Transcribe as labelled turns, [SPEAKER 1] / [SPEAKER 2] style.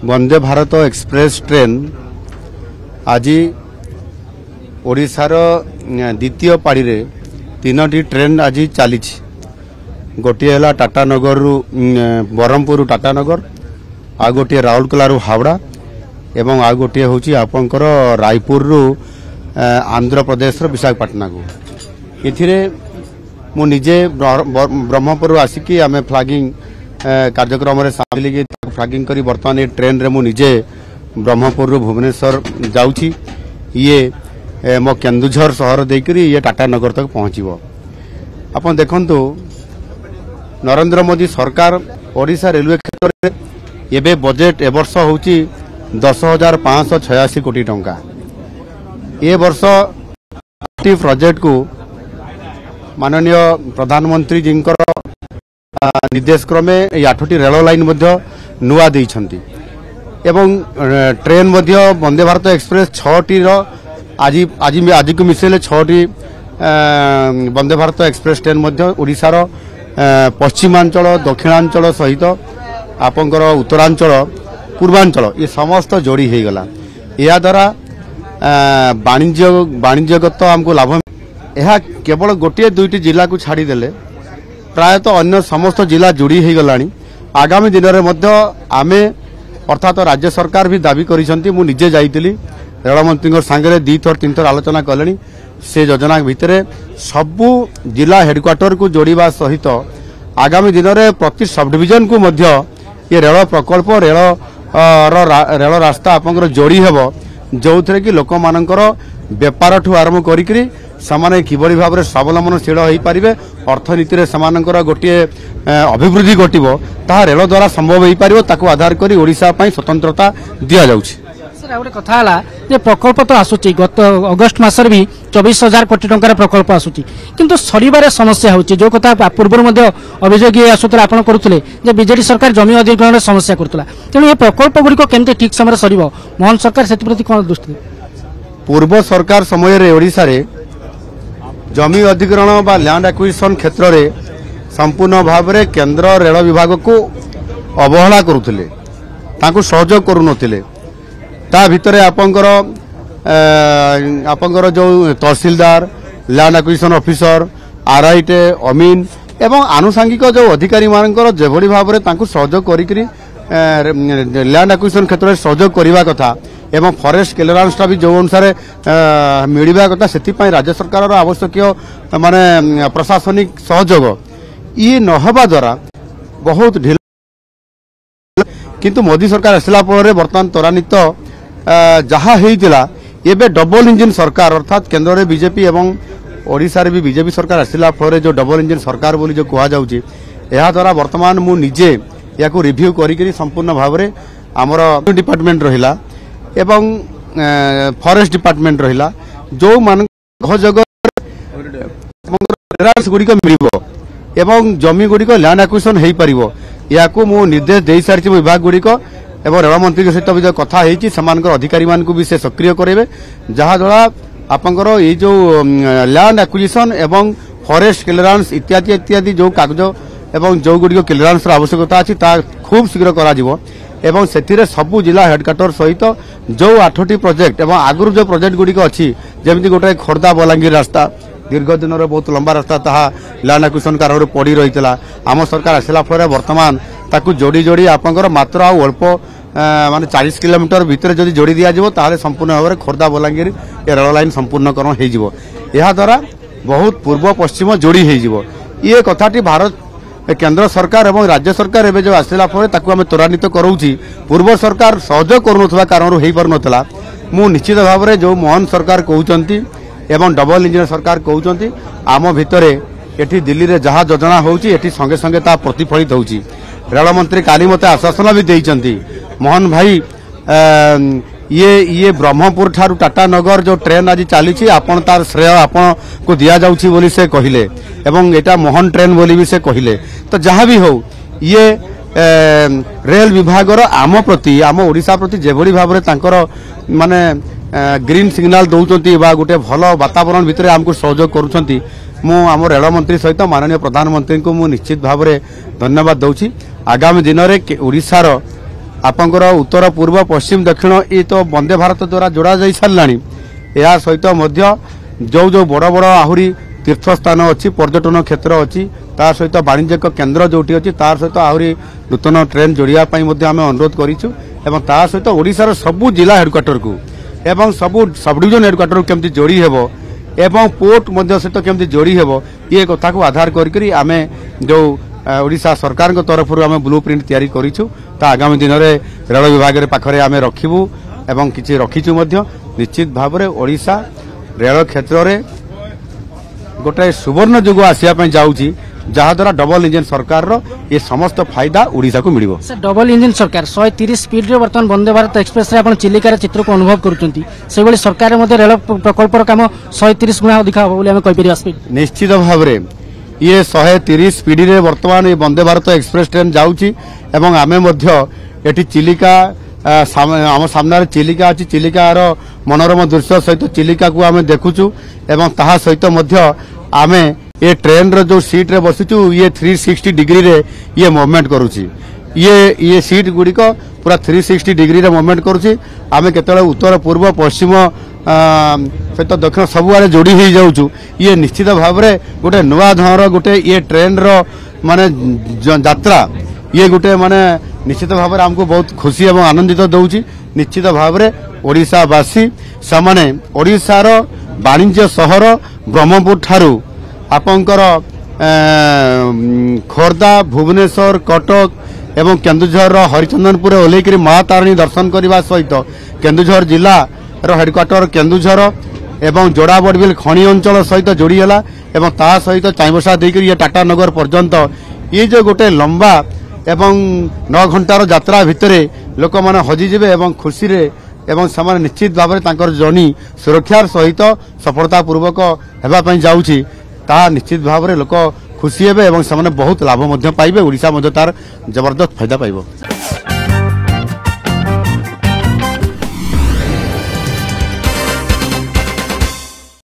[SPEAKER 1] Vande Bharat express train आज ओडिशार द्वितीय पाड़ी रे तीनोटी ट्रेन आज चली गोटे है टाटानगर रु ब्रह्मपुर टाटानगर आ गोटे राउरकेला रु हावड़ा एवं आ गोटे हूँ आपंकर रायपुर रु आंध्र प्रदेश विशाखापाटना को ये मु निजे ब्रह्मपुर आसिकी आम फ्लागिंग कार्यक्रम में सामिल फ्लागिंग करी बर्तमान ये ट्रेन रे मु निजे ब्रह्मपुर रु भुवनेश्वर जाऊँगी ये मो केन्दुझर सहर देकरी ये टाटानगर तक पहुँचब आप देखु नरेंद्र मोदी सरकार ओडिशा रेलवे क्षेत्र में एबे बजेट ए वर्ष हूँ 10,586 कोटी टंका ए वर्ष प्रोजेक्ट को माननीय प्रधानमंत्री जी निर्देश क्रमे 8टी रेल लाइन नुआ देइछंती एवं ट्रेन वंदे भारत एक्सप्रेस 6टी आज को मिसेले 6टी वंदे भारत एक्सप्रेस ट्रेन ओडिशार पश्चिमांचल दक्षिणांचल सहित आपंकर उत्तरांचल पूर्वांचल ये समस्त जोड़ी हो गला या द्वारा वाणिज्यगत आमको लाभ यह केवल गोटे दुईटी जिला को छाड़ीदेले प्रायतः अन्य समस्त जिला जोड़ी हो गला आगामी दिन में आमे अर्थात राज्य सरकार भी दाबी करिसंती मु निजे जाइतिली रेलमंत्री सांगे 2 थर 3 थर आलोचना कले से योजना भितर सबू जिला हेडक्वार्टर को जोड़वा सहित आगामी दिन में प्रति सब डिविजन को मध्य ये रेल प्रकल्प रेल रास्ता आपंकर जोड़ी हेब जो थे कि लोक मानकर बेपार ठू आरंभ करी सामाने किभली भाव में स्वावलंबनशील हो पारे अर्थनीति रे समानकर गोटे अभिवृद्धि घटिबो ता रेल द्वारा संभव हो पारिबो ताको आधार करी ओडिशा पई स्वतंत्रता दिया जाउछि।
[SPEAKER 2] सर गोटे कथा है प्रकल्प तो आसूची गत अगस्ट मासर भी 24,000 कोटी टंकार प्रकल्प आसूची किंतु सरीबार समस्या होची जो कथा पूर्व अभियोग ये आसूला आप करुले बीजेडी सरकार जमी अधिग्रहण समस्या करुला तेणु ये प्रकल्प गुड़िक केमती ठीक समय सर मोहन सरकार से प्रति कौन दृष्टि
[SPEAKER 1] पूर्व सरकार समय ओडिशा रे जमी अधिग्रहण बा लैंड एक्विजिशन क्षेत्र में संपूर्ण भाव में केंद्र रेल विभाग को अवहेला करुले तांको सहयोग करुनथिले ता भितर आपंकर जो तहसीलदार लैंड एक्विजिशन ऑफिसर आरआईटे अमीन एवं आनुषंगिक जो अधिकारी मानकर जेभली भाव में तांको सहयोग करी लैंड एक्विजिशन क्षेत्र में सहयोग करने कथा एवं फॉरेस्ट क्लियरेंस भी जो अनुसार मिलवा कथा से राज्य सरकार आवश्यक माने प्रशासनिक सहयोग ये नहबा द्वारा बहुत ढिला किंतु मोदी सरकार आसला बर्तमान त्वरान्वित जहाँ होता एबे डबल इंजिन सरकार अर्थात केंद्र में बीजेपी एवं ओडिशा रे भी बीजेपी सरकार आसला जो डबल इंजिन सरकार बोली जो कहुच्छी यह द्वारा बर्तमान मु निजे या रिव्यू करी संपूर्ण भाव में आमर डिपार्टमेंट रहिला एवं फॉरेस्ट डिपार्टमेंट रहिला जो मान गुड़िक मिल एवं जमी गुड़िक लैंड एक्विजिशन हो पारिबो याकू मु निर्देश दे सारी विभाग गुड़िक एवं रेल मंत्री सहित भी कथा होती अधिकारी मान भी से सक्रिय करेंगे जहाद्वारा आपंकर ये जो लैंड एक्विजिशन एवं फॉरेस्ट क्लियरेंस इत्यादि इत्यादि जो कागज एवं जो गुड़िक क्लियरेंस आवश्यकता अच्छी खूब शीघ्र करा एवं से सबू जिला हेडक्वार्टर सहित जो 8टी प्रोजेक्ट एवं आगुरी जो प्रोजेक्ट गुड़िक अच्छी जमी गोटे खोर्धा बलांगीर रास्ता दीर्घ दिन में बहुत लंबा रास्ता ताहा लैंड एक्विजिशन कारण पड़ी रही आम सरकार आसला बर्तमान ताकू जोड़ी जोड़ी आपंकर मात्र अल्प माने 40 किलोमीटर भितर जदि जोड़ी दिया जाबो ताहले संपूर्ण भाव में खोर्धा बलांगीर ये रेल लाइन संपूर्णकरण हो जिवो या द्वारा बहुत पूर्व पश्चिम जोड़ी हो जिवो ये कथाटी भारत केंद्र सरकार एवं राज्य सरकार एवं जो आसला आम त्वरान्वित कराऊँगी पूर्व सरकार सहयोग करुनथवा कारण हो पार नथला मु निश्चित भाव में जो मोहन सरकार कहउचंती एवं डबल इंजिन सरकार कहउचंती आम भितरे एठी दिल्ली रे जहाँ योजना होउची एठी संगे संगे ता प्रतिफलित होउची रेल मंत्री काली मते आश्वासन भी देइचंती मोहन भाई ये ब्रह्मपुर ठारू टाटानगर जो ट्रेन आज चली आपन तार श्रेय आपन को दिया जाउची बोली से कहिले एवं एटा मोहन ट्रेन बोली भी से कहिले तो जहाँ भी हो ये रेल विभाग आम प्रति आम ओडिशा प्रति जेभली भाव में तांकर माने ग्रीन सिग्नाल दौरान बा गोटे भल वातावरण भितर आमको सहयोग करुँच आम रेल मंत्री सहित माननीय प्रधानमंत्री को मु निश्चित भाव में धन्यवाद दूची आगामी दिन में ओडिशार आपंकर उत्तर पूर्व पश्चिम दक्षिण ये तो वंदे भारत द्वारा जोड़ा जा सारा या सहित जो जो बड़ बड़ आहरी तीर्थस्थान अच्छी पर्यटन क्षेत्र अच्छी तार सहित वाणिज्यिक केन्द्र जोटी अच्छी तार सहित आहरी नूतन ट्रेन जोड़ापी आम अनुरोध करूँ एवं तार सहित ओडिशार सबू जिला हेडक्वार्टर को एवं सबू सब डिविजन हेडक्वार्टर को केमती जोड़ी हेबो एवं पोर्ट मध्य सहित केमती जोड़ी हेबो ये कथा को आधार करी आमे जो ओडिशा सरकार को तरफ आम ब्लू प्रिंट तैयारी करिछु ता आगामी दिन में रेल विभाग पाखरे आम रखिबू एवं किछि रखिछु मध्य निश्चित भाव में ओडिशा रेल क्षेत्र में गोटे सुवर्ण जुग आसापी जाऊँगी जहाद्वारा डबल इंजन सरकार ये समस्त फायदा ओडिशा को मिलिबो।
[SPEAKER 2] सर डबल इंजन सरकार 130 स्पीड रे वर्तमान वंदे भारत एक्सप्रेस रे आपण चिलिकार चित्र को अनुभव करूछंती से भली सरकार मध्ये रेल प्रकल्पर काम 130 गुणा अधिक हो बोली हम कहि परिया स्पीड
[SPEAKER 1] निश्चित भाव में ये 130 स्पीड रे वर्तमान वंदे भारत एक्सप्रेस ट्रेन जाऊँगी एवं आमे मध्य एटी चिलिका आम सामने चिलिका अच्छी चिलिकार मनोरम दृश्य सहित चिलिका को आम देखुचु एवं ताहा सहित मध्य आमे ये ट्रेन रो जो सीट रे बसिचु ये 360 डिग्री रे ये मूवमेंट करूची ये सीट गुड़िक पूरा 360 डिग्री रे मूवमेंट करूची आमे केतले उत्तर पूर्व पश्चिम सहित दक्षिण सबुआरे जोड़ी हो जाऊँ ये निश्चित भाव में गोटे नुआ धर गोटे ये ट्रेन रो माने यात्रा ये गोटे माने निश्चित भाव में आमको बहुत खुशी और आनंदित दौची निश्चित भाव में ओडिशावासी सामाने ओडिशार वाणिज्य सहर ब्रह्मपुर ठारू आपंकर खोर्धा भुवनेश्वर कटक एवं केन्दुझर हरिचंदनपुर ओल्लैकरी माँ तारिणी दर्शन करने सहित केन्दुझर जिला हेडक्वार्टर केन्दुझर एवं जोड़ा बड़बिल खणी अंचल सहित जोड़ी है एवं ता सहित चाईबसा देकर ये टाटा नगर पर्यंत ये जो गोटे लंबा एवं 9 घंटार यात्रा भितर लोक मैंने हजिजे एवं खुशी रे एवं से निश्चित भाव में तांकर जर्नी सुरक्षार सहित सफलतापूर्वक होगापी जाऊँगी ता निश्चित भाव में लोक खुशी हे एवं से बहुत लाभ पाइबे ओडिशा तार जबरदस्त फायदा पाइब।